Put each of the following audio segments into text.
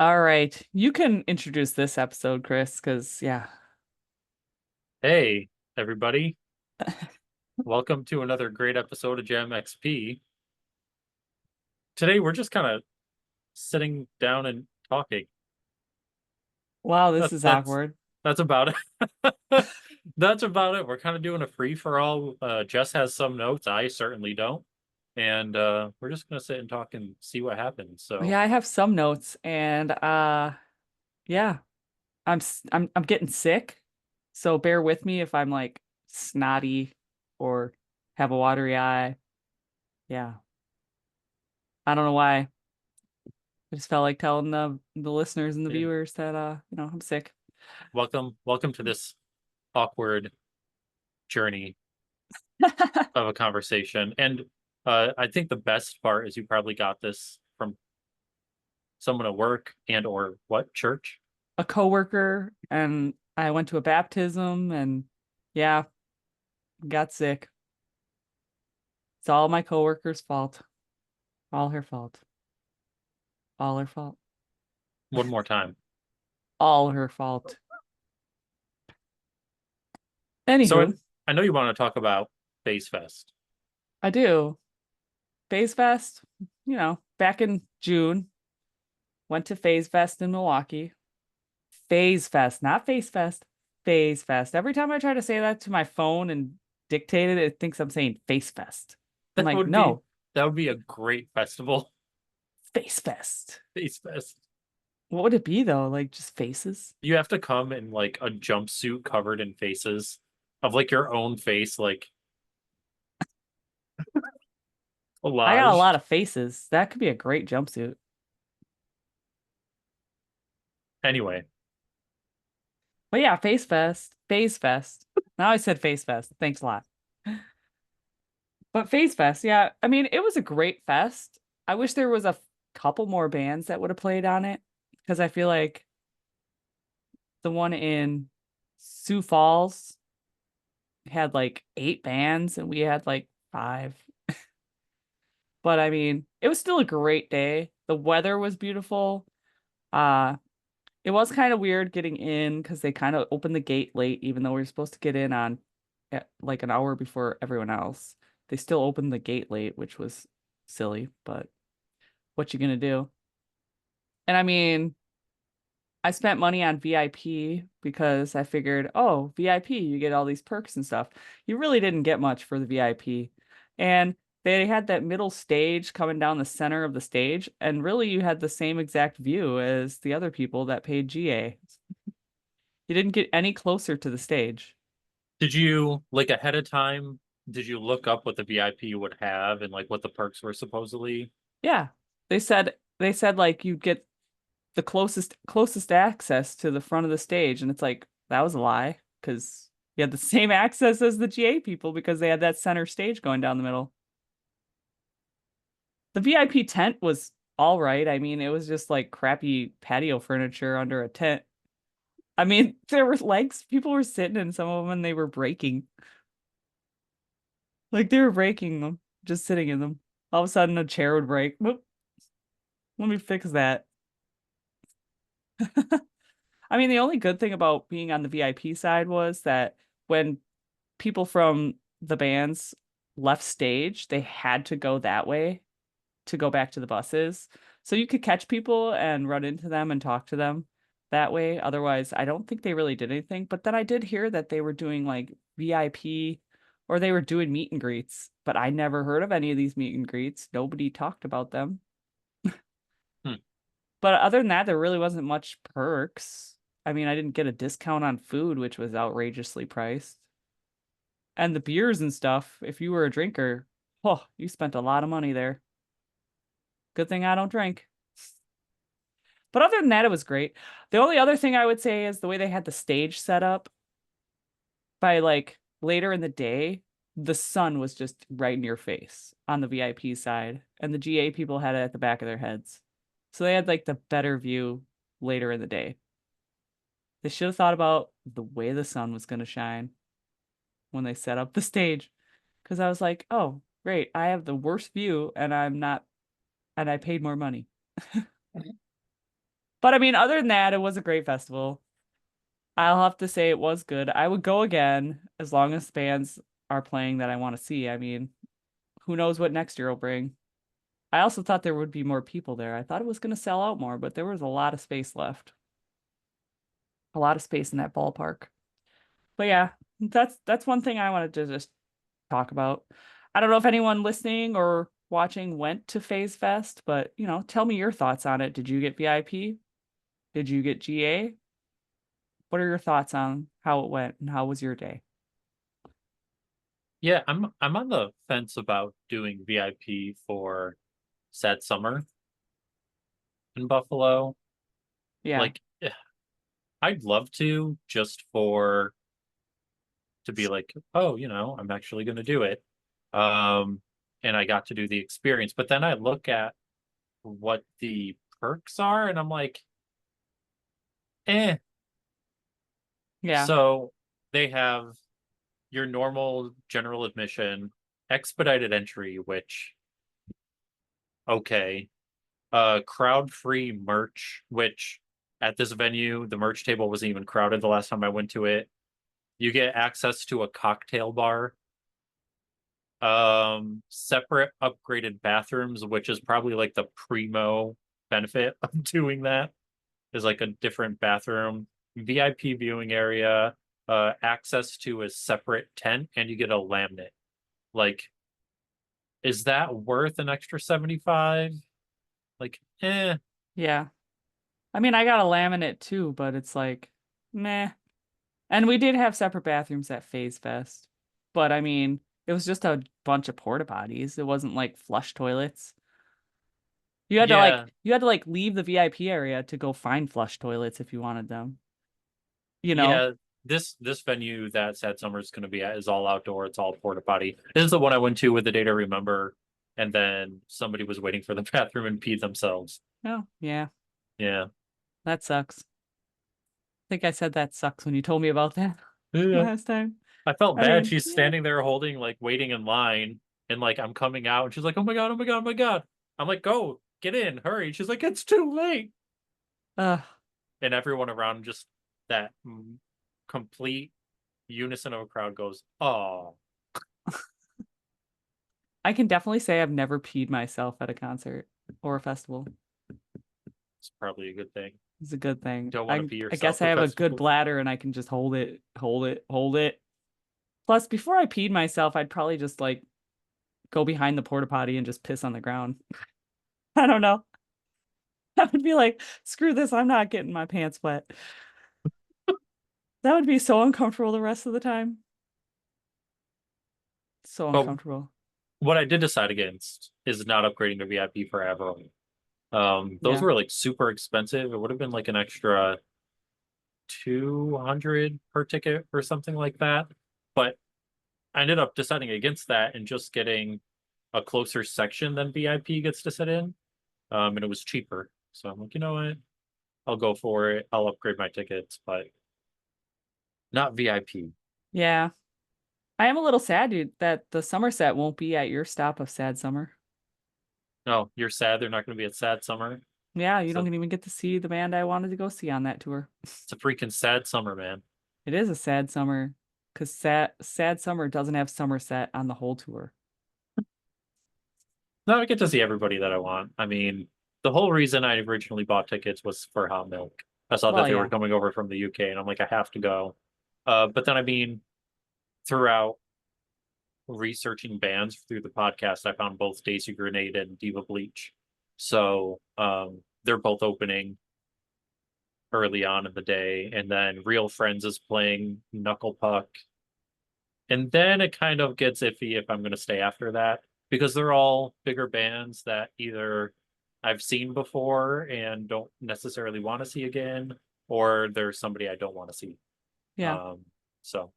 All right. You can introduce this episode, Chris, because yeah. Hey, everybody. Welcome to another great episode of JAMXP. Today, we're just kind of sitting down and talking. Wow, this That, is that's awkward. that's about it. That's about it. We're kind of doing a free-for-all. Jess has some notes. I certainly don't. And we're just gonna sit and talk and see what happens. So, Yeah, I have some notes and yeah, I'm getting sick. So bear with me if I'm like snotty or have a watery eye. Yeah. I don't know why. I just felt like telling the listeners and the yeah. viewers that I'm sick. Welcome to this awkward journey of a conversation. And I think the best part is you probably got this from someone at work and or what church? A coworker and I went to a baptism and yeah, got sick. It's all my coworker's fault. All her fault. All her fault. One more time. All her fault. So Anywho, I know you want to talk about Face Fest. I do. Phase Fest, back in June, went to Phase Fest in Milwaukee. Phase Fest, not Face Fest. Phase Fest. Every time I try to say that to my phone and dictate it, it thinks I'm saying Face Fest. I'm That like, would be no, that would be a great festival. Face Fest. Face Fest. What would it be though? Like just faces? You have to come in like a jumpsuit covered in faces of like your own face, like I got a lot collaged. of faces. That could be a great jumpsuit. Anyway, But yeah, Face Fest. Phase Fest. Now I said Face Fest. Thanks a lot. But Phase Fest, yeah, I mean, it was a great fest. I wish there was a couple more bands that would have played on it because I feel like the one in Sioux Falls had like 8 bands and we had like 5. But I mean, it was still a great day. The weather was beautiful. Uh, it was kind of weird getting in because they kind of opened the gate late, even though we were supposed to get in on at like an hour before everyone else. They still opened the gate late, which was silly, but what you gonna do? And I mean, I spent money on VIP because I figured, oh, VIP, you get all these perks and stuff. You really didn't get much for the VIP. And they had that middle stage coming down the center of the stage, and really you had the same exact view as the other people that paid GA. You didn't get any closer to the stage. did you like ahead of time? Did you look up what the VIP would have and like what the perks were supposedly? Yeah. They said like you'd get the closest access to the front of the stage, and it's like that was a lie because you had the same access as the GA people because they had that center stage going down the middle. The VIP tent was all right. I mean, it was just like crappy patio furniture under a tent. I mean, there were legs, people were sitting in some of them and they were breaking. Like they were breaking them, just sitting in them. All of a sudden a chair would break. Whoop, let me fix that. I mean, the only good thing about being on the VIP side was that when people from the bands left stage, they had to go that way to go back to the buses. So you could catch people and run into them and talk to them that way. Otherwise, I don't think they really did anything. But then I did hear that they were doing like VIP or they were doing meet and greets, but I never heard of any of these meet and greets. Nobody talked about them. Hmm. But other than that, there really wasn't much perks. I mean, I didn't get a discount on food, which was outrageously priced. And the beers and stuff, if you were a drinker, oh, you spent a lot of money there. Good thing I don't drink. But other than that, it was great. The only other thing I would say is the way they had the stage set up by like later in the day, the sun was just right in your face on the VIP side, and the GA people had it at the back of their heads. So they had like the better view later in the day. They should have thought about the way the sun was going to shine when they set up the stage. Because I was like, oh, great. I have the worst view and I'm not, and I paid more money. But I mean, other than that, it was a great festival. I'll have to say it was good. I would go again as long as bands are playing that I want to see. I mean, who knows what next year will bring. I also thought there would be more people there. I thought it was going to sell out more, but there was a lot of space left. A lot of space in that ballpark. But yeah, that's one thing I wanted to just talk about. I don't know if anyone listening or watching went to Phase Fest, but tell me your thoughts on it. Did you get VIP? Did you get GA? What are your thoughts on how it went and how was your day? Yeah, I'm on the fence about doing VIP for Sad Summer in Buffalo. Yeah. Like, I'd love to just for to be like, oh, I'm actually going to do it. Um, and I got to do the experience. But then I look at what the perks are, and I'm like, eh. Yeah. So they have your normal general admission, expedited entry, which okay, crowd free merch, which at this venue the merch table wasn't even crowded the last time I went to it. You get access to a cocktail bar, separate upgraded bathrooms, which is probably like the primo benefit of doing that, is like a different bathroom, VIP viewing area, access to a separate tent, and you get a laminate. Like, is that worth an extra 75? Like, eh. Yeah. I mean, I got a laminate too, but it's like, meh. And we did have separate bathrooms at Phase Fest. But I mean, it was just a bunch of porta potties. It wasn't like flush toilets. Yeah, You had to like leave the VIP area to go find flush toilets if you wanted them. You know? yeah. This venue that Sad Summer is going to be at is all outdoor. It's all porta potty. This is the one I went to with the date I remember, and then somebody was waiting for the bathroom and peed themselves. Oh, yeah. Yeah. That sucks. I think I said that sucks when you told me about that Yeah. last time. I felt I bad. mean, She's yeah. standing there holding, like, waiting in line, and like I'm coming out, and she's like, "Oh my God, oh my God, oh my God." I'm like, "Go, get in, hurry." She's like, "It's too late." Uh, And everyone around just that complete unison of a crowd goes, "Oh." I can definitely say I've never peed myself at a concert or a festival. It's probably a good thing. It's a good thing. Don't want to I pee I yourself guess I for have a good festivals. bladder and I can just hold it, hold it, hold it. Plus, before I peed myself, I'd probably just like go behind the porta potty and just piss on the ground. I don't know. I would be like, screw this, I'm not getting my pants wet. That would be so uncomfortable the rest of the time. So But uncomfortable. what I did decide against is not upgrading to VIP forever. Those Yeah. were like super expensive. It would have been like an extra 200 per ticket or something like that. But I ended up deciding against that and just getting a closer section than VIP gets to sit in. And it was cheaper. So I'm like, you know what? I'll go for it. I'll upgrade my tickets, but not VIP. Yeah. I am a little sad, dude, that the Somerset won't be at your stop of Sad Summer. No, you're sad they're not going to be at Sad Summer. Yeah, you So don't even get to see the band I wanted to go see on that tour. it's a freaking sad summer, man. It is a sad summer because sad summer doesn't have Somerset on the whole tour. No, I get to see everybody that I want. I mean, the whole reason I originally bought tickets was for Hot Milk. I saw that Well, they were yeah. coming over from the UK, and I'm like, I have to go. But then, I mean, throughout researching bands through the podcast, I found both Daisy Grenade and Diva Bleach. So they're both opening early on in the day, and then Real Friends is playing Knuckle Puck. And then it kind of gets iffy if I'm going to stay after that because they're all bigger bands that either I've seen before and don't necessarily want to see again, or there's somebody I don't want to see. Yeah. Um, so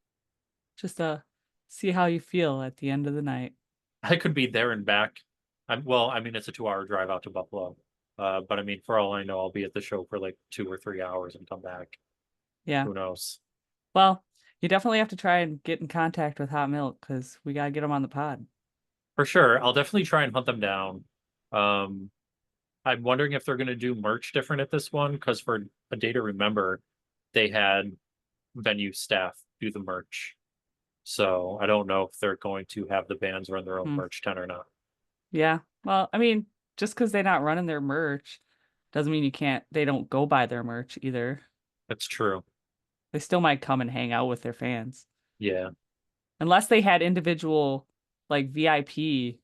Just see how you feel at the end of the night. I could be there and back. Well, I mean, it's a 2 hour drive out to Buffalo. But I mean, for all I know, I'll be at the show for like 2 or 3 hours and come back. Yeah. Who knows? Well, you definitely have to try and get in contact with Hot Milk because we gotta get them on the pod. For sure. I'll definitely try and hunt them down. Um, I'm wondering if they're going to do merch different at this one because for a day to remember, they had venue staff do the merch. So I don't know if they're going to have the bands run their own Hmm. merch tent or not. Yeah. Well, I mean, just because they're not running their merch doesn't mean they don't go buy their merch either. That's true. They still might come and hang out with their fans. Yeah. Unless they had individual like VIP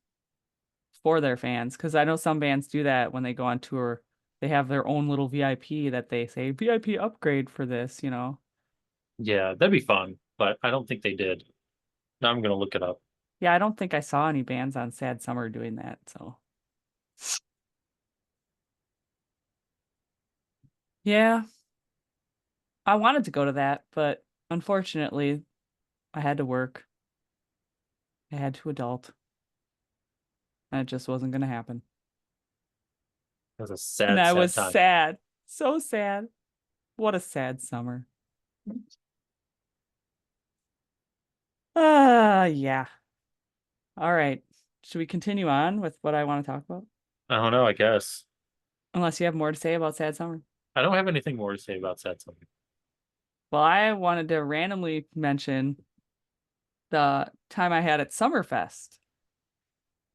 for their fans. Because I know some bands do that when they go on tour. They have their own little VIP that they say VIP upgrade for this, you know. Yeah, that'd be fun, but I don't think they did. Now I'm gonna look it up. Yeah, I don't think I saw any bands on Sad Summer doing that. So, yeah, I wanted to go to that, but unfortunately, I had to work. I had to adult, and it just wasn't going to happen. It was a And sad, I sad was time. sad. So sad. What a sad summer. Yeah. All right. Should we continue on with what I want to talk about? I don't know, I guess. Unless you have more to say about Sad Summer. I don't have anything more to say about sad summer. Well, I wanted to randomly mention the time I had at Summerfest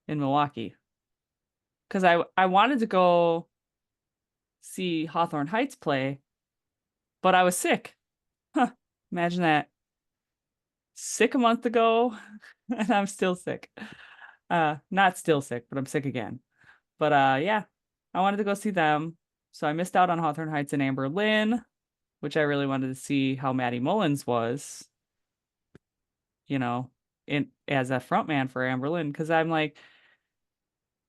in Milwaukee because I wanted to go see Hawthorne Heights play, but I was sick. Huh, imagine that. Sick a month ago, and I'm still sick. Not still sick, but I'm sick again. But yeah, I wanted to go see them. So I missed out on Hawthorne Heights and Amber Lynn, which I really wanted to see how Maddie Mullins was, you know, in as a frontman for Amber Lynn, because I'm like,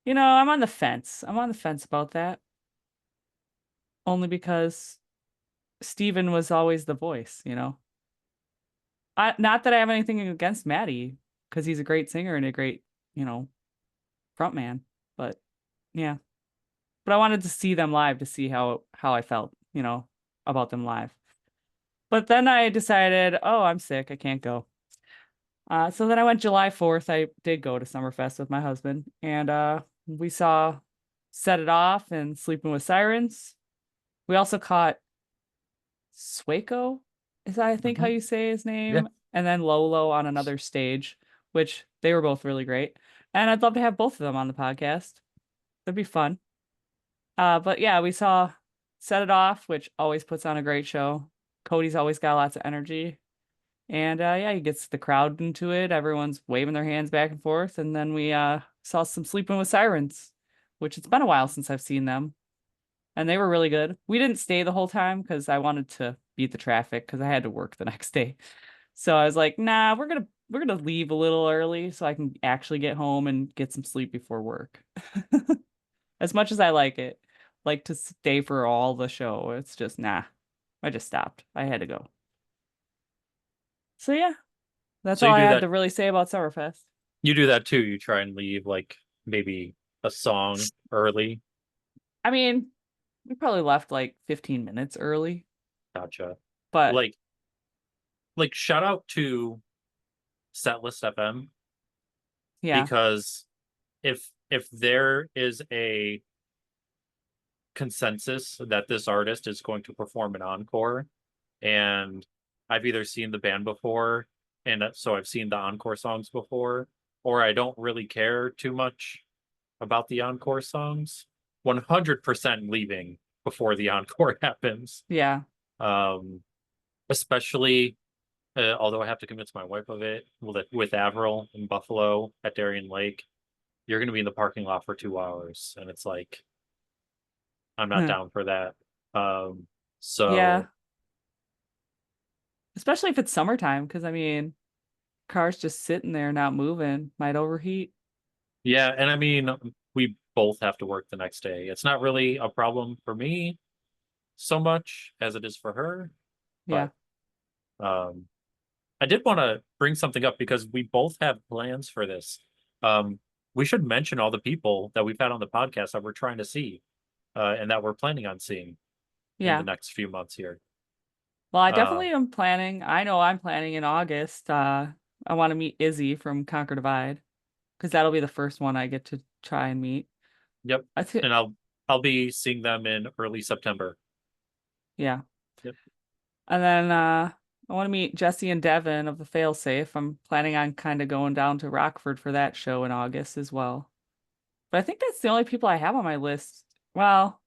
I'm on the fence. I'm on the fence about that. Only because Steven was always the voice, you know. Not that I have anything against Maddie, because he's a great singer and a great, you know, frontman. But yeah. But I wanted to see them live to see how I felt, about them live. But then I decided, oh, I'm sick. I can't go. So then I went July 4th. I did go to Summerfest with my husband, and we saw Set It Off and Sleeping with Sirens. We also caught Swaco, is that I think how Hmm. you say his Yeah. name, and then Lolo on another stage, which they were both really great. And I'd love to have both of them on the podcast. That'd be fun. But yeah, we saw Set It Off, which always puts on a great show. Cody's always got lots of energy. And yeah, he gets the crowd into it. Everyone's waving their hands back and forth. And then we saw some Sleeping with Sirens, which it's been a while since I've seen them. And they were really good. We didn't stay the whole time because I wanted to beat the traffic because I had to work the next day. So I was like, nah, we're gonna leave a little early so I can actually get home and get some sleep before work. As much as I like to stay for all the show, it's just nah. I just stopped. I had to go. So yeah, that's So all I had to really say about Summerfest. you do that too. You try and leave like maybe a song early. I mean, we probably left like 15 minutes early, Gotcha. but Like shout out to Setlist FM yeah, because if there is a consensus that this artist is going to perform an encore, and I've either seen the band before, and so I've seen the encore songs before, or I don't really care too much about the encore songs, 100% leaving before the encore happens. yeah, Um, especially, although I have to convince my wife of it, with Avril in Buffalo at Darien Lake, you're going to be in the parking lot for 2 hours, and it's like I'm not down for that. yeah. So Especially if it's summertime, because I mean, cars just sitting there not moving might overheat. yeah, and I mean, we both have to work the next day. It's not really a problem for me so much as it is for her, Yeah, but um, I did want to bring something up because we both have plans for this. Um, we should mention all the people that we've had on the podcast that we're trying to see, and that we're planning on seeing in the yeah. next few months here. Well, I Uh, definitely am planning. I know I'm planning in August. I want to meet Izzy from Conquer Divide because that'll be the first one I get to try and meet. yep, I th and I'll I'll be seeing them in early September. Yeah. Yep. And then I want to meet Jesse and Devin of the Failsafe. I'm planning on kind of going down to Rockford for that show in August as well. But I think that's the only people I have on my list. Well,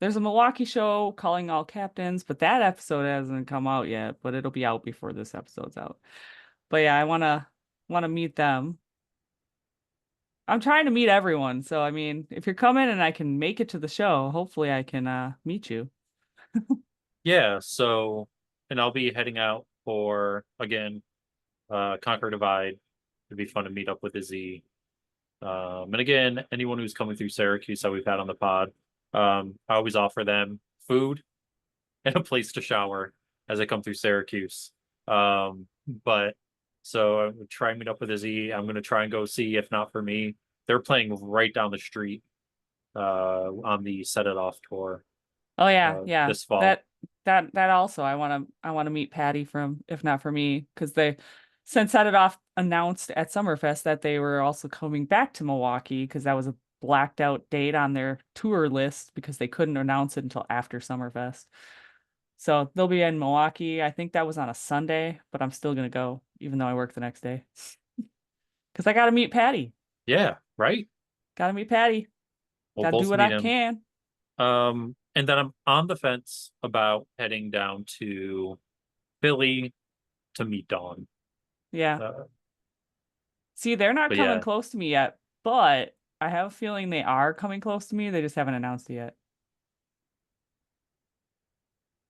there's a Milwaukee show calling all captains, but that episode hasn't come out yet, but it'll be out before this episode's out. But yeah, I wanna meet them. I'm trying to meet everyone. So I mean, if you're coming and I can make it to the show, hopefully I can meet you. Yeah, so and I'll be heading out for again, Conquer Divide. It'd be fun to meet up with Izzy. And again, anyone who's coming through Syracuse that we've had on the pod, I always offer them food and a place to shower as I come through Syracuse. But so I'm gonna try and meet up with Izzy. I'm gonna try and go see, if not for me, they're playing right down the street on the Set It Off tour Oh yeah, yeah. this fall. That also I want to meet Patty from If Not For Me because they since Set It Off announced at Summerfest that they were also coming back to Milwaukee because that was a blacked out date on their tour list because they couldn't announce it until after Summerfest. So they'll be in Milwaukee. I think that was on a Sunday, but I'm still gonna go even though I work the next day because I gotta meet Patty. Yeah, right. Gotta meet Patty. We'll Gotta do both what meet I him. can. And then I'm on the fence about heading down to Philly to meet Dawn. Yeah. Uh, See, they're not but coming yeah, close to me yet, but I have a feeling they are coming close to me. They just haven't announced it yet.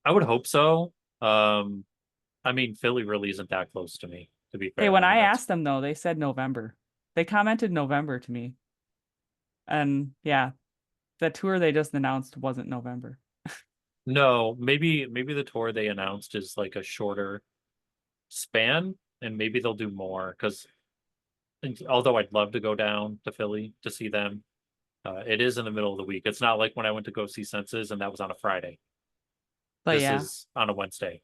I would hope so. Um, I mean, Philly really isn't that close to me, to be Hey, fair. when I mean, I that's asked them though, they said November. They commented November to me. And yeah, the tour they just announced wasn't November. no, maybe the tour they announced is like a shorter span, and maybe they'll do more because although I'd love to go down to Philly to see them, it is in the middle of the week. It's not like when I went to go see Senses and that was on a Friday. But This yeah, is on a Wednesday.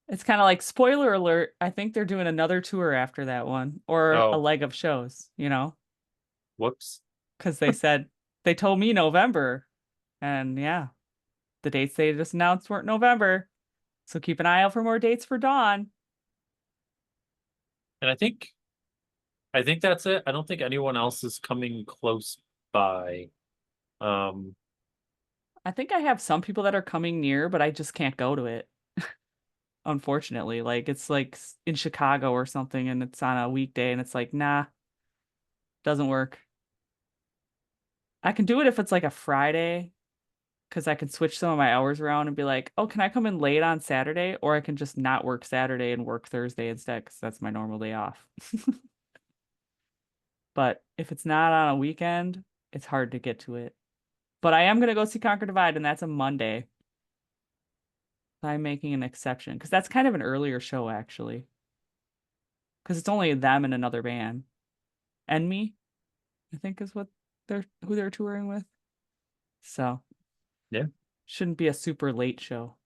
it's kind of like spoiler alert. I think they're doing another tour after that one or a Oh, leg of shows, whoops. because they told me November. And yeah, the dates they just announced weren't November. So keep an eye out for more dates for Dawn. And I think that's it. I don't think anyone else is coming close by. Um, I think I have some people that are coming near, but I just can't go to it, unfortunately. Like it's like in Chicago or something and it's on a weekday and it's like, nah, doesn't work. I can do it if it's like a Friday because I can switch some of my hours around and be like, oh, can I come in late on Saturday? Or I can just not work Saturday and work Thursday instead because that's my normal day off. But if it's not on a weekend, it's hard to get to it. But I am gonna go see Conquer Divide, and that's a Monday. I'm making an exception because that's kind of an earlier show actually. Because it's only them and another band. And me, I think is what they're who they're touring with. So yeah. shouldn't be a super late show.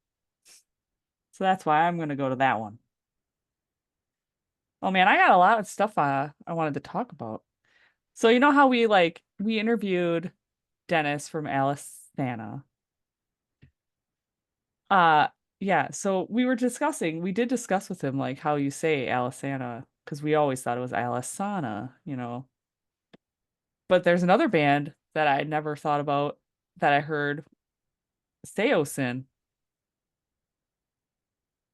So that's why I'm gonna go to that one. Oh man, I got a lot of stuff I wanted to talk about. So you know how we interviewed Dennis from Alice Santa. Uh yeah, so we did discuss with him like how you say Alisana, because we always thought it was Alisana. But there's another band that I had never thought about that I heard, Seosin.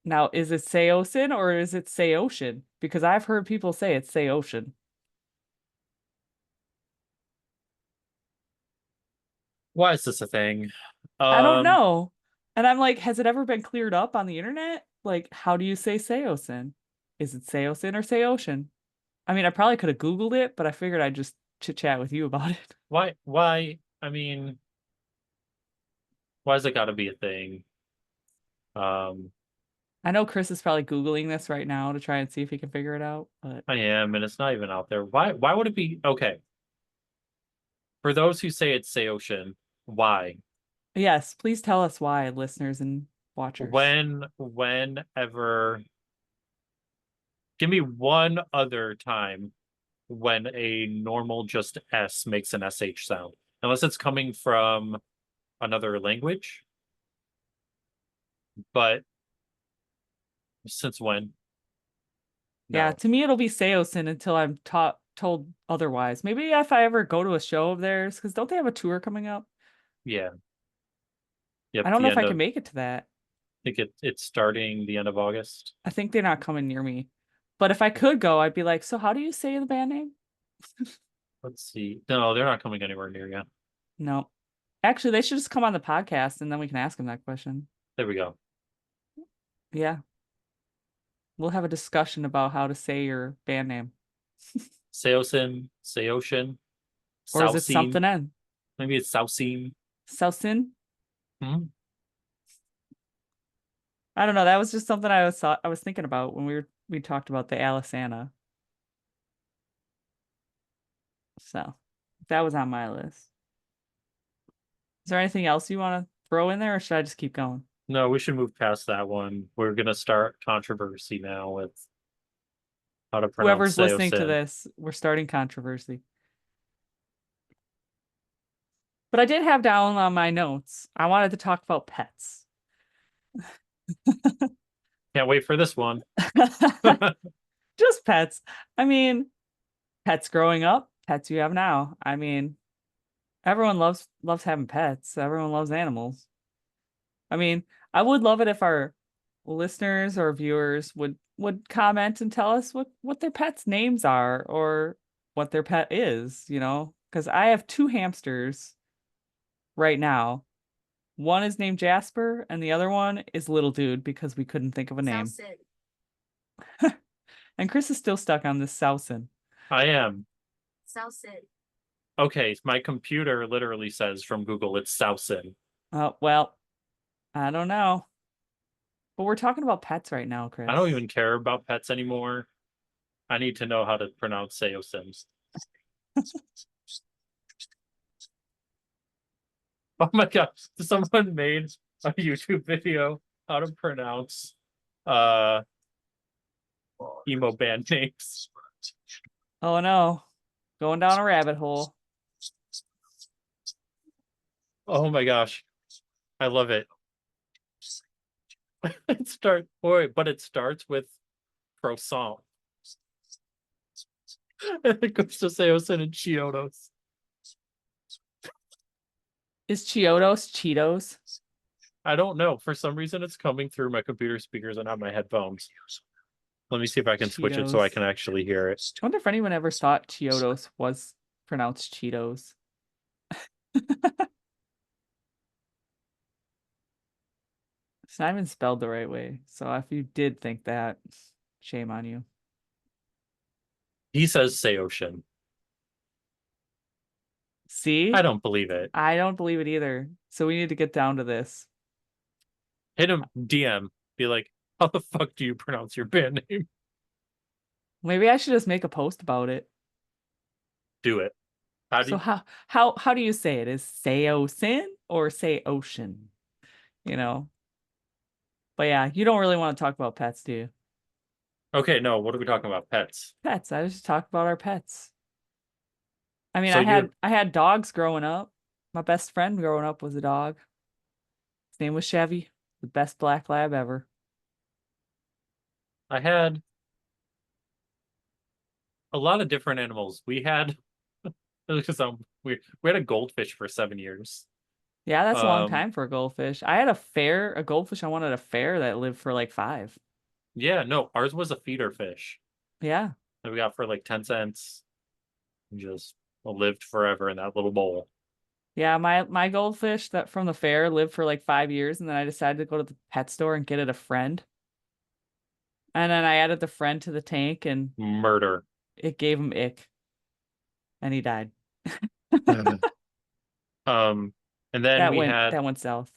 Now, is it Seosin or is it Seocean? Because I've heard people say it's Seocean. Why is this a thing? I don't Um, know. And I'm like, has it ever been cleared up on the internet? Like, how do you say Seosin? Is it Seosin or Seocean? I mean, I probably could have Googled it, but I figured I'd just chit chat with you about it. why? I mean, why's it got to be a thing? Um, I know Chris is probably Googling this right now to try and see if he can figure it out, but I am, and it's not even out there. Why would it be okay? For those who say it's Seocean, why? yes, please tell us why, listeners and watchers. Whenever, give me one other time when a normal just S makes an SH sound. unless it's coming from another language. But since when? Yeah, No. to me it'll be Seosin until I'm taught told otherwise. Maybe if I ever go to a show of theirs, because don't they have a tour coming up? Yeah. I Yep. don't know The if end I can of, make it to that. I think it's starting the end of August. I think they're not coming near me. But if I could go, I'd be like, so how do you say the band name? Let's see. No, they're not coming anywhere near you. No. Actually, they should just come on the podcast and then we can ask them that question. There we go. Yeah. We'll have a discussion about how to say your band name. Seosin, Seoshin, Or is it Saucine. something N? Maybe it's Saucine. Selsin? Hmm? I don't know. That was just something I was thinking about when we talked about the Alisana. So that was on my list. Is there anything else you want to throw in there, or should I just keep going? No, we should move past that one. We're gonna start controversy now with how to pronounce Whoever's listening to Seosin. this, we're starting controversy. But I did have down on my notes, I wanted to talk about pets. Can't wait for this one. Just pets. I mean, pets growing up, pets you have now. I mean, everyone loves having pets. Everyone loves animals. I mean, I would love it if our listeners or viewers would comment and tell us what their pets' names are or what their pet is, you know? Because I have two hamsters right now. One is named Jasper, and the other one is Little Dude because we couldn't think of a name. Salsa. And Chris is still stuck on this Sousin. I am. Salsa. Okay, my computer literally says from Google it's Saucin. Oh, well, I don't know. But we're talking about pets right now, I don't Chris. even care about pets anymore. I need to know how to pronounce Seosin. Oh my gosh, someone made a YouTube video how to pronounce uh emo band names. Oh no, going down a rabbit hole. Oh my gosh, I love it. It starts with croissant. And it goes to Seosin and Chiodos. Is Chiodos Cheetos? I don't know. For some reason, it's coming through my computer speakers and not my headphones. Let me see if I can switch it so I Cheetos. can actually hear it. I wonder if anyone ever thought Chiodos was pronounced Cheetos. It's not even spelled the right way. So if you did think that, shame on you. He says Seoshin. I See? don't believe it. I don't believe it either. So we need to get down to this. Hit him DM. Be like, how the fuck do you pronounce your band name? Maybe I should just make a post about it. Do it. How do So you? how do you say it? Is Seosin or say ocean? You know? But yeah, you don't really want to talk about pets, do you? Okay, no. What are we talking about? Pets. Pets. I just talked about our pets. I mean, So you're. I had dogs growing up. My best friend growing up was a dog. His name was Chevy, the best black lab ever. I had a lot of different animals. We had because we had a goldfish for 7 years. Yeah, that's a long Um, time for a goldfish. I had a goldfish I wanted a fair that lived for like 5. yeah, no, ours was a feeder fish Yeah. that we got for like 10 cents and just lived forever in that little bowl. Yeah, my goldfish that from the fair lived for like 5 years, and then I decided to go to the pet store and get it a friend. And then I added the friend to the tank and Murder. it gave him ick and he died. Um, and then That went south.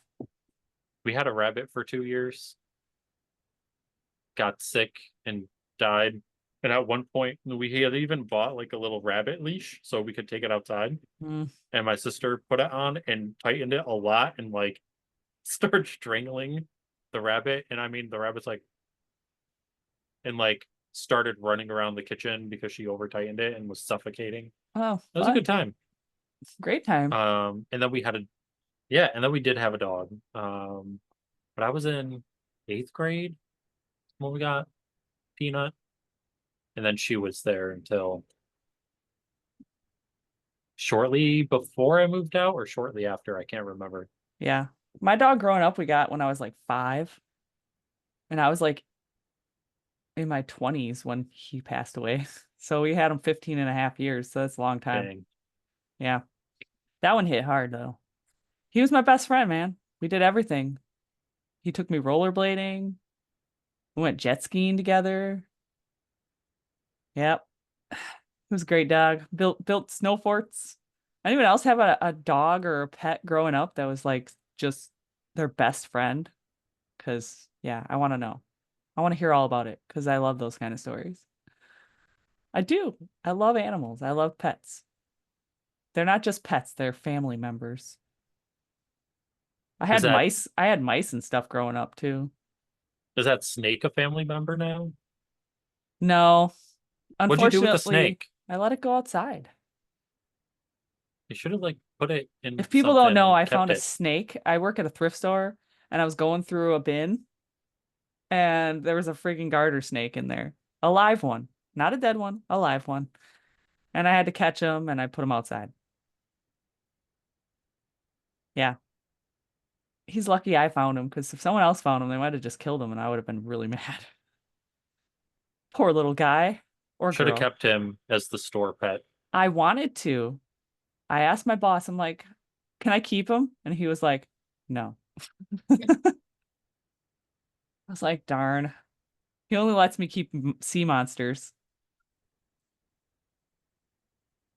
we had a rabbit for 2 years, got sick and died. And at one point, we had even bought like a little rabbit leash so we could take it outside. Mm. And my sister put it on and tightened it a lot and like started strangling the rabbit. And I mean, the rabbit's like, and like started running around the kitchen because she over tightened it and was suffocating. Oh, That was a fun. good time. Great time. And then we had a yeah, and then we did have a dog. But I was in eighth grade when we got Peanut, and then she was there until shortly before I moved out or shortly after. I can't remember. Yeah. My dog growing up, we got when I was like 5, and I was like in my 20s when he passed away. So we had him 15 and a half years. So that's a long time. Dang. Yeah. That one hit hard though. He was my best friend, man. We did everything. He took me rollerblading. We went jet skiing together. Yep. He was a great dog. Built snow forts. Anyone else have a dog or a pet growing up that was like just their best friend? Because yeah, I want to know. I want to hear all about it because I love those kind of stories. I do. I love animals. I love pets. They're not just pets, they're family members. I Is had that mice. I had mice and stuff growing up too. is that snake a family member now? No, What'd you do with the unfortunately, snake? I let it go outside. You should have like put it in If people don't something know, and I kept found a it. snake. I work at a thrift store and I was going through a bin and there was a freaking garter snake in there. A live one, not a dead one, a live one. And I had to catch him and I put him outside. Yeah. He's lucky I found him because if someone else found him, they might have just killed him and I would have been really mad. Poor little guy or Should have girl. kept him as the store pet. I wanted to. I asked my boss, I'm like, can I keep him? And he was like, no. I was like, darn. He only lets me keep sea monsters.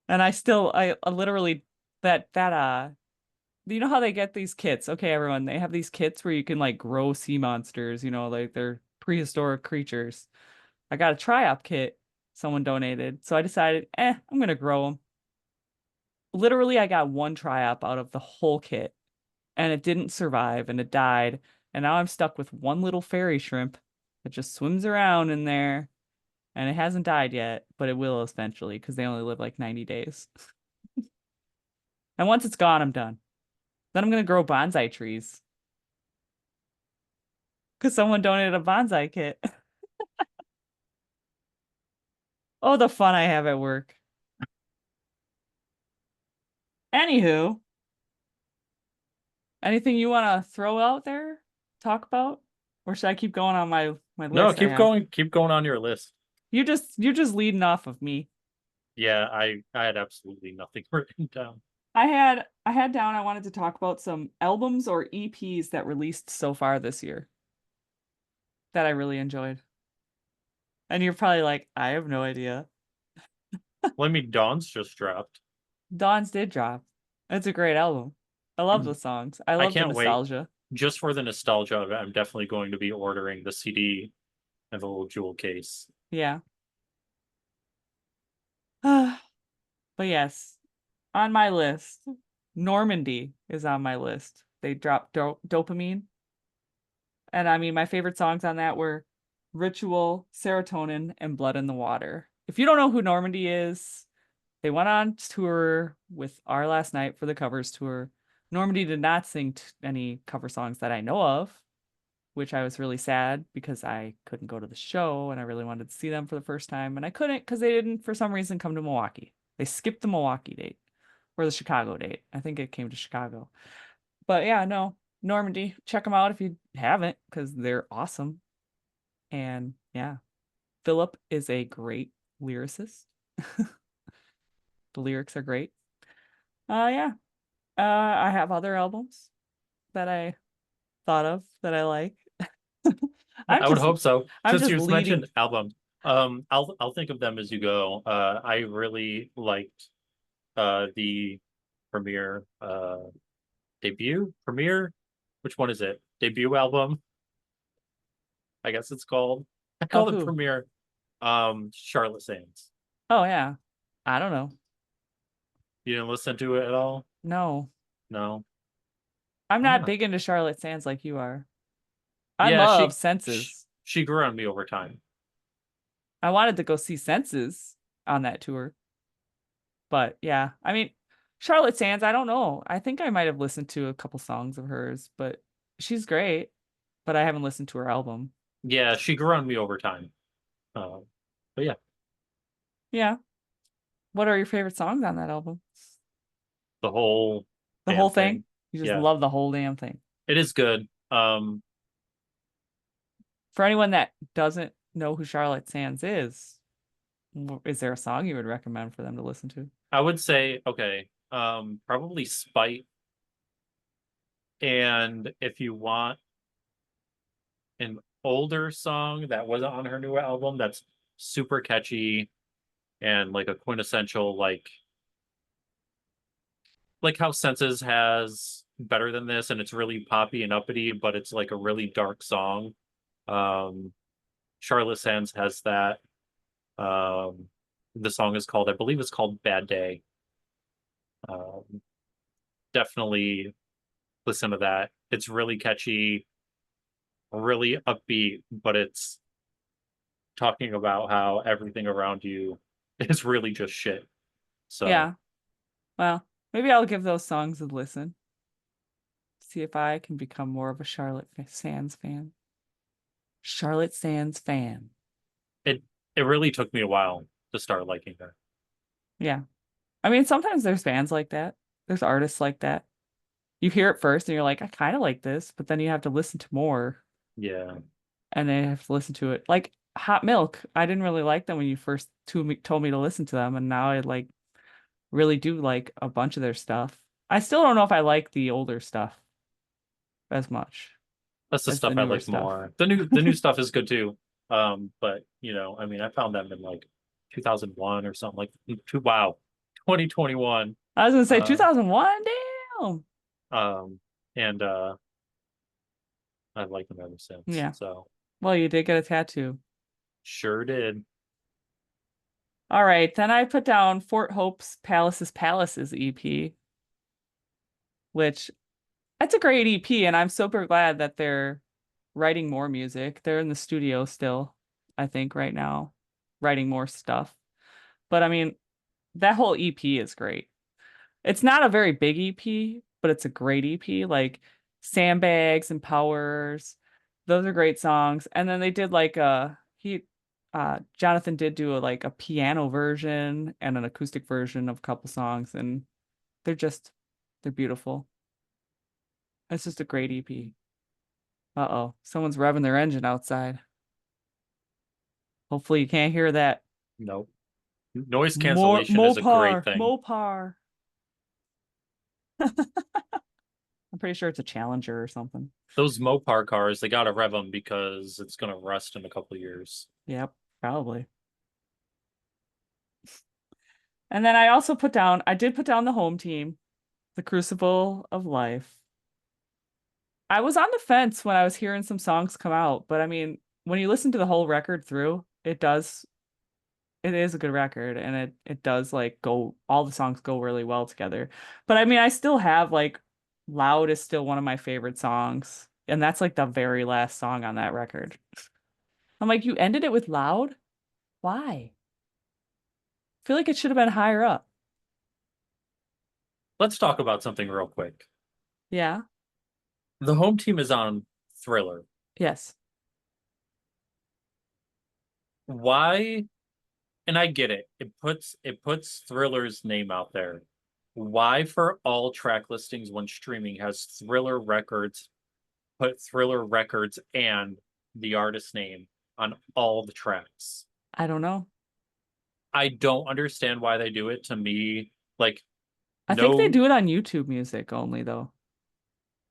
And I literally, you know how they get these kits? Okay, everyone, they have these kits where you can like grow sea monsters, like they're prehistoric creatures. I got a try-op kit someone donated. So I decided, I'm gonna grow them. Literally, I got one try-op out of the whole kit and it didn't survive and it died. And now I'm stuck with one little fairy shrimp that just swims around in there and it hasn't died yet, but it will eventually because they only live like 90 days. And once it's gone, I'm done. Then I'm gonna grow bonsai trees because someone donated a bonsai kit. Oh, the fun I have at work. Anywho, anything you want to throw out there, talk about, or should I keep going on my No, list I have? keep going on your list. You're just leading off of me. Yeah, I had absolutely nothing written down. I had down I wanted to talk about some albums or EPs that released so far this year that I really enjoyed. And you're probably like, I have no idea. Well, I mean, Dawn's just dropped. Dawn's did drop. It's a great album. I love the songs. I I love the can't wait. nostalgia. Just for the nostalgia of it, I'm definitely going to be ordering the CD and the little jewel case. Yeah. But yes, on my list, Normandy is on my list. They dropped Dopamine. And I mean, my favorite songs on that were Ritual, Serotonin, and Blood in the Water. If you don't know who Normandy is, they went on tour with Our Last Night for the covers tour. Normandy did not sing any cover songs that I know of, which I was really sad because I couldn't go to the show and I really wanted to see them for the first time. And I couldn't because they didn't, for some reason, come to Milwaukee. They skipped the Milwaukee date or the Chicago date. I think it came to Chicago. But yeah, no, Normandy, check them out if you haven't because they're awesome. And yeah, Philip is a great lyricist. The lyrics are great. Yeah. I have other albums that I thought of that I like. I'm I would just hope so. I'm Since just you leading. mentioned album, I'll think of them as you go. I really liked the premiere premiere. Which one is it? Debut album, I guess it's called. I Of call it who? premiere. Charlotte Sands. Oh yeah. I don't know. You didn't listen to it at all? No. No. I'm Why not not? big into Charlotte Sands like you are. I Yeah, love Senses. she grew on me over time. I wanted to go see Senses on that tour. But yeah, I mean, Charlotte Sands, I don't know. I think I might have listened to a couple songs of hers, but she's great. But I haven't listened to her album. Yeah, she grew on me over time. Um, but yeah, Yeah. What are your favorite songs on that album? the whole The whole damn thing? thing. You just Yeah, love the whole damn thing. it is good. For anyone that doesn't know who Charlotte Sands is there a song you would recommend for them to listen to? I would say, okay, probably Spite. And if you want an older song that wasn't on her new album, that's super catchy and like a quintessential, like how Senses has Better Than This, and it's really poppy and uppity, but it's like a really dark song. Um, Charlotte Sands has that. Um, the song is called, I believe it's called Bad Day. Um, definitely listen to that. It's really catchy, really upbeat, but it's talking about how everything around you is really just shit. So Yeah. Well, maybe I'll give those songs a listen. See if I can become more of a Sands fan. Charlotte Sands fan. it it really took me a while to start liking her. Yeah. I mean, sometimes there's fans like that. There's artists like that. You hear it first and you're like, I kind of like this, but then you have to listen to more Yeah, and then you have to listen to it. Like Hot Milk. I didn't really like them when you first told me to listen to them, and now I like really do like a bunch of their stuff. I still don't know if I like the older stuff as much that's the as the stuff I newer like stuff. more. The new stuff is good too. But I mean, I found them in like 2001 or something like wow, 2021. I was gonna say Uh, 2001. Damn. um, and I've liked them ever since. Yeah. So Well, you did get a tattoo. sure did. All right. Then I put down Fort Hope's Palaces EP, which that's a great EP, and I'm super glad that they're writing more music. They're in the studio still, I think, right now, writing more stuff. But I mean, that whole EP is great. It's not a very big EP, but it's a great EP. Like Sandbags and Powers, those are great songs. And then they did like Jonathan did do like a piano version and an acoustic version of a couple songs, and they're just they're beautiful. It's just a great EP. Uh-oh, someone's revving their engine outside. Hopefully you can't hear that. Nope. Noise More cancellation is a great Mopar, thing. Mopar. I'm pretty sure it's a Challenger or something. Those Mopar cars, they gotta rev them because it's gonna rust in a couple years. Yep, probably. And then I did put down the home team, the Crucible of Life. I was on the fence when I was hearing some songs come out, but I mean, when you listen to the whole record through, it is a good record, and it does like go all the songs go really well together. But I mean, I still have like Loud is still one of my favorite songs, and that's like the very last song on that record. I'm like, you ended it with Loud? Why? I feel like it should have been higher up. Let's talk about something real quick. Yeah. The home team is on Thriller. Yes. Why? And I get it. It puts Thriller's name out there. Why for all track listings when streaming has Thriller Records put Thriller Records and the artist name on all the tracks? I don't know. I don't understand why they do it. To me, like I think they no, do it on YouTube Music only, though.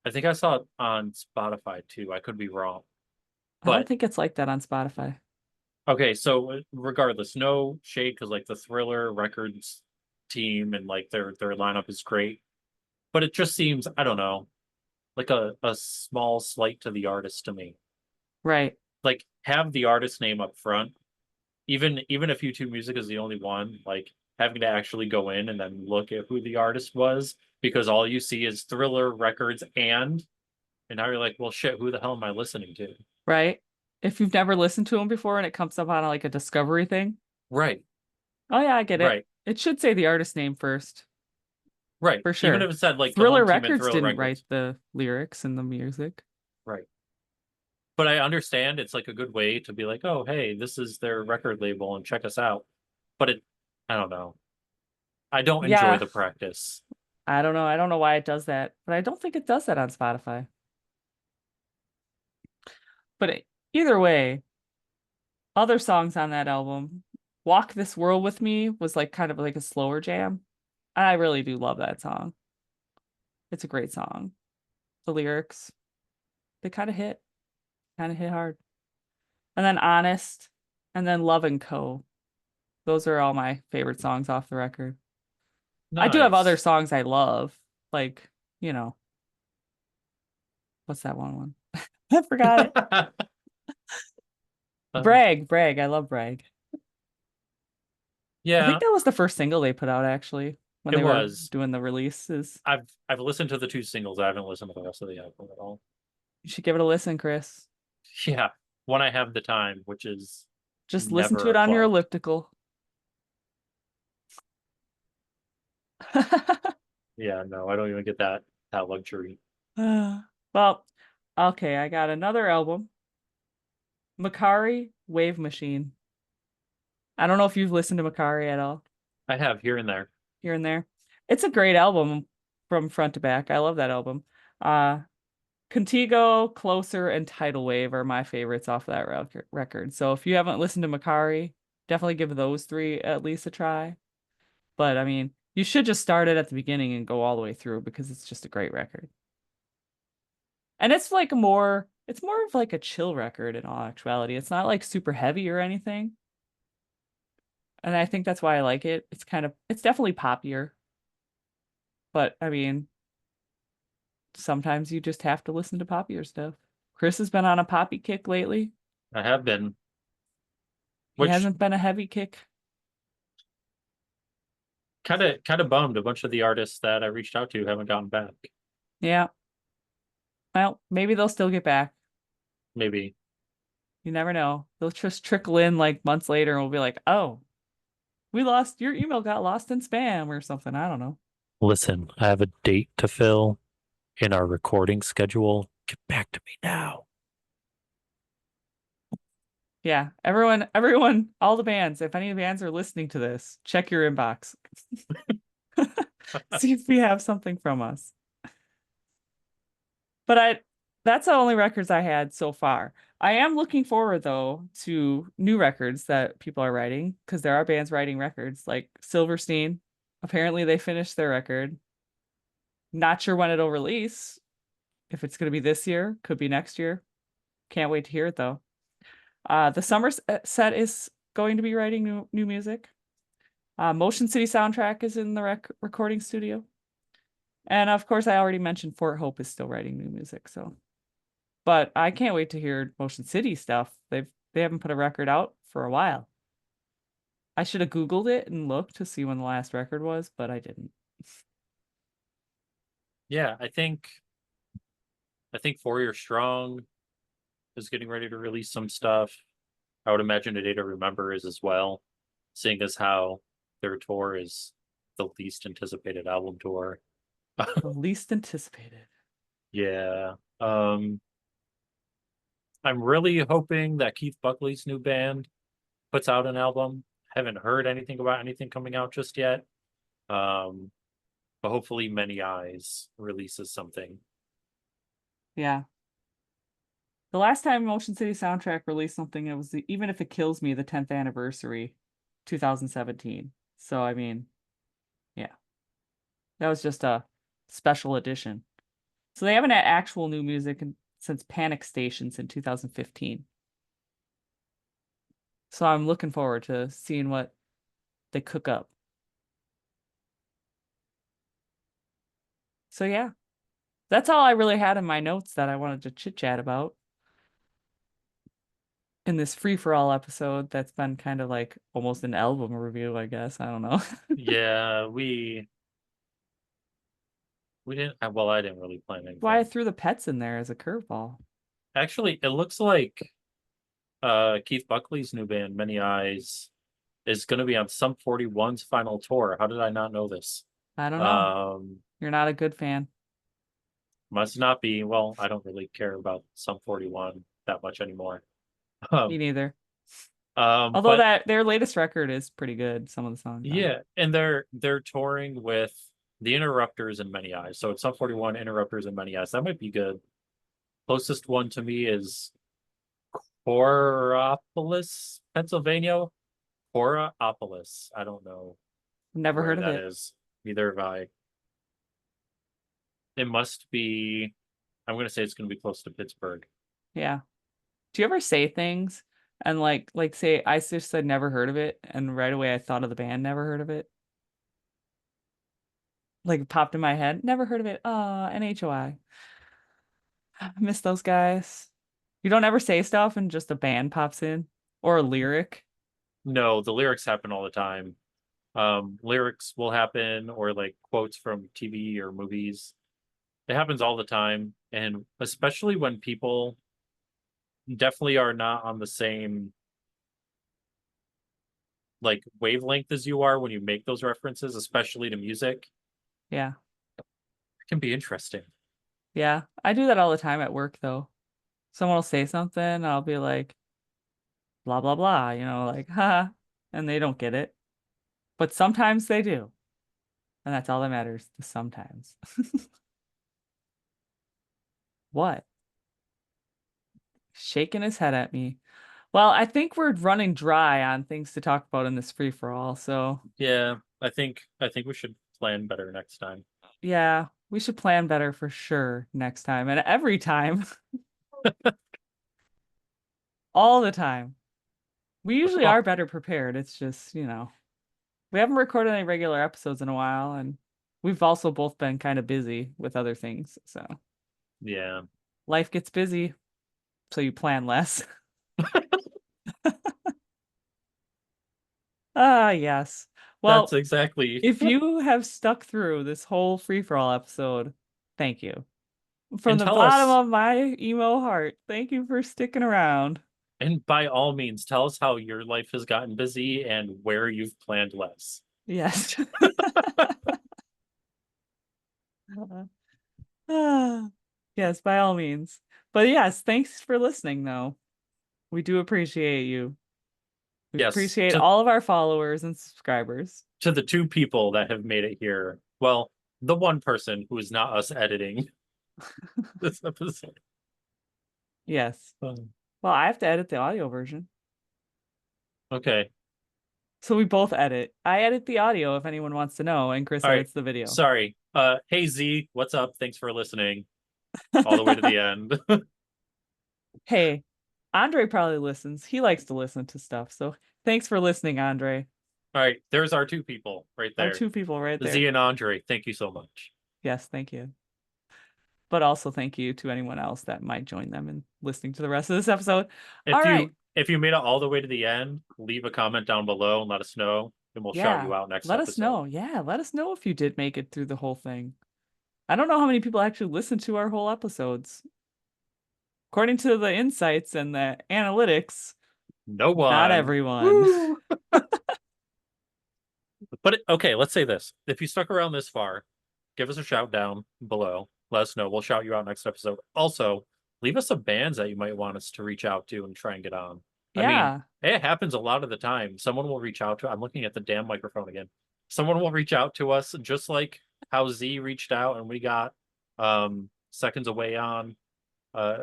I think I saw it on Spotify too. I could be wrong. I don't But think it's like that on Spotify. okay, so regardless, no shade because like the Thriller Records team and like their lineup is great. But it just seems, I don't know, like a small slight to the artist to me. Right. Like have the artist name up front, even if YouTube Music is the only one, like having to actually go in and then look at who the artist was because all you see is Thriller Records and now you're like, well shit, who the hell am I listening to? Right. If you've never listened to them before and it comes up on like a discovery thing. Right, Oh yeah, I get it. right. It should say the artist name first. Right. for Even sure. if it said like the Thriller home team at Records Thriller didn't write Records. the lyrics and the music. Right. But I understand it's like a good way to be like, oh, hey, this is their record label and check us out. But I don't know. I don't enjoy Yeah, the practice. I don't know. I don't know why it does that, but I don't think it does that on Spotify. But either way, other songs on that album, Walk This World With Me was like kind of like a slower jam. I really do love that song. It's a great song. The lyrics, they kind of hit hard. And then Honest, and then Love and Co. Those are all my favorite songs off the record. I do have other Nice. songs I love, like, you know, what's that one? I forgot it. Um, Brag, Brag. I love Brag. I think yeah, that was the first single they put out actually when it they were was. doing the releases. I've listened to the two singles. I haven't listened to the rest of the album at all. You should give it a listen, Chris. Yeah, when I have the time, which is Just listen to never it a on your clock. elliptical. Yeah, no, I don't even get that luxury. Well, okay, I got another album. Makari Wave Machine. I don't know if you've listened to Makari at all I have here and there. here and there. It's a great album from front to back. I love that album. Uh Contigo, Closer, and Tidal Wave are my favorites off of that record. So if you haven't listened to Makari, definitely give those three at least a try. But I mean, you should just start it at the beginning and go all the way through because it's just a great record. And it's more of like a chill record in all actuality. It's not like super heavy or anything. And I think that's why I like it. It's definitely poppier. But I mean, sometimes you just have to listen to poppier stuff. Chris has been on a poppy kick lately. I have been, He which hasn't been a heavy kick. kind of bummed. A bunch of the artists that I reached out to haven't gotten back. Yeah. Well, maybe they'll still get back. Maybe. You never know. They'll just trickle in like months later and we'll be like, oh, we lost your email got lost in spam or something. I don't know. Listen, I have a date to fill in our recording schedule. Get back to me now. Yeah. All the bands, if any bands are listening to this, check your inbox. See if we have something from us. But that's the only records I had so far. I am looking forward though to new records that people are writing because there are bands writing records like Silverstein. Apparently they finished their record. Not sure when it'll release. If it's going to be this year, could be next year. Can't wait to hear it though. The summer set is going to be writing new music. Motion City Soundtrack is in the recording studio. And of course, I already mentioned Fort Hope is still writing new music. So, but I can't wait to hear Motion City stuff. They haven't put a record out for a while. I should have Googled it and looked to see when the last record was, but I didn't. Yeah, I think 4 Year Strong is getting ready to release some stuff. I would imagine A Day to Remember is as well, seeing as how their tour is the least anticipated album tour. The least anticipated. Yeah. I'm really hoping that Keith Buckley's new band puts out an album. Haven't heard anything about anything coming out just yet. Um, but hopefully Many Eyes releases something. Yeah. The last time Motion City Soundtrack released something, it was Even If It Kills Me, the 10th anniversary, 2017. So, I mean, yeah, that was just a special edition. So they haven't had actual new music since Panic Stations in 2015. So I'm looking forward to seeing what they cook up. So yeah, that's all I really had in my notes that I wanted to chit chat about in this free for all episode that's been kind of like almost an album review, I guess. I don't know. Yeah, we didn't well, I didn't really plan Why I anything. threw the pets in there as a curveball. Actually, it looks like Keith Buckley's new band, Many Eyes, is gonna be on Sum 41's final tour. How did I not know this? I don't know. Um, You're not a good fan. must not be. Well, I don't really care about Sum 41 that much anymore. Me Um, neither. Although but that their latest record is pretty good, some of the songs on it. yeah, and they're touring with the Interrupters and Many Eyes. So it's Sum 41, Interrupters and Many Eyes. That might be good. Closest one to me is Coraopolis, Pennsylvania. Coraopolis. I don't know Never where heard of that it. is. Neither have I. It must be, I'm gonna say it's gonna be close to Pittsburgh. Yeah. Do you ever say things and like say I just said never heard of it and right away I thought of the band never heard of it? Like it popped in my head. Never heard of it. NHOI. I miss those guys. You don't ever say stuff and just a band pops in or a lyric. No, the lyrics happen all the time. Lyrics will happen or like quotes from TV or movies. It happens all the time. And especially when people definitely are not on the same like wavelength as you are when you make those references, especially to music, Yeah. it can be interesting. Yeah. I do that all the time at work though. Someone will say something, and I'll be like, blah blah blah, like, haha, and they don't get it. But sometimes they do. And that's all that matters. The sometimes. What? Shaking his head at me. Well, I think we're running dry on things to talk about in this free for all. So, Yeah, I think we should plan better next time. yeah, we should plan better for sure next time and every time, all the time. We usually Oh, are better prepared. It's just, we haven't recorded any regular episodes in a while, and we've also both been kind of busy with other things. So, yeah, life gets busy, so you plan less. Ah, yes. that's Well, exactly. if you have stuck through this whole free for all episode, thank you. From And the tell bottom us, of my emo heart, thank you for sticking around. and by all means, tell us how your life has gotten busy and where you've planned less. Yes. Ah, yes, by all means. But yes, thanks for listening, though. We do appreciate you. We Yes, appreciate all of our followers and subscribers. to the two people that have made it here. Well, the one person who is not us editing this episode. Yes. Um, Well, I have to edit the audio version. okay. So we both edit. I edit the audio if anyone wants to know, and Chris All right. edits the video. Sorry. Hey Z, what's up? Thanks for listening all the way to the end. All Hey, Andre probably listens. He likes to listen to stuff. So thanks for listening, Andre. right. There's our two people right Our there. two people right Z there. and Andre, thank you so much. Yes, thank you. But also thank you to anyone else that might join them in listening to the rest of this episode. All If right. you made it all the way to the end, leave a comment down below and let us know, and we'll shout Yeah. you out next Let us episode. know. Yeah, let us know if you did make it through the whole thing. I don't know how many people actually listen to our whole episodes. According to the insights and the analytics, No not one. everyone. Woo! But okay, let's say this. If you stuck around this far, give us a shout down below. Let us know. We'll shout you out next episode. Also, leave us some bands that you might want us to reach out to and try and get on. I mean, Yeah. it happens a lot of the time. Someone will reach out to, I'm looking at the damn microphone again. Someone will reach out to us just like how Z reached out and we got seconds away on.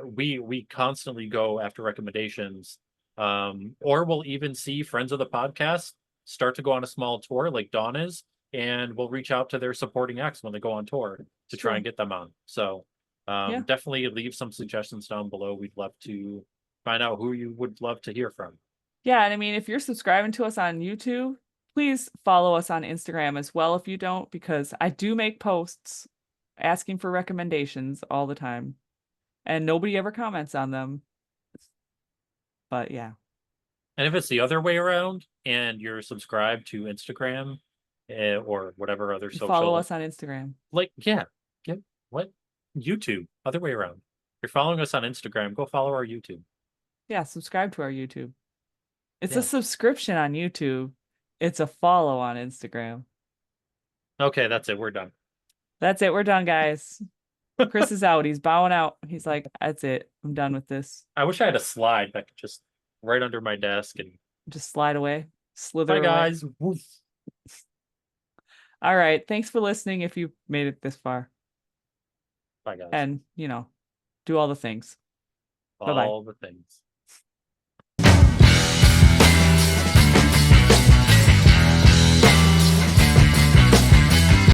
We constantly go after recommendations. Or we'll even see friends of the podcast start to go on a small tour like Dawn is, and we'll reach out to their supporting acts when they go on tour It's to try and true. get them on. So Yeah. definitely leave some suggestions down below. We'd love to find out who you would love to hear from. Yeah, and I mean, if you're subscribing to us on YouTube, please follow us on Instagram as well if you don't, because I do make posts asking for recommendations all the time, and nobody ever comments on them. But yeah, And if it's the other way around and you're subscribed to Instagram or whatever other you follow social, us on Instagram. like, yeah, get what? YouTube, other way around. If you're following us on Instagram, go follow our YouTube. Yeah, subscribe to our YouTube. It's a Yeah. subscription on YouTube. It's a follow on Instagram. Okay, that's it. We're done. That's it. We're done, guys. Chris is out. He's bowing out. He's like, that's it. I'm done with this. I wish I had a slide that could just right under my desk and Just slide away, bye slither away. guys. Woof. All right. Thanks for listening if you made it this far. Bye guys. And, do all the things. Bye bye. All the things.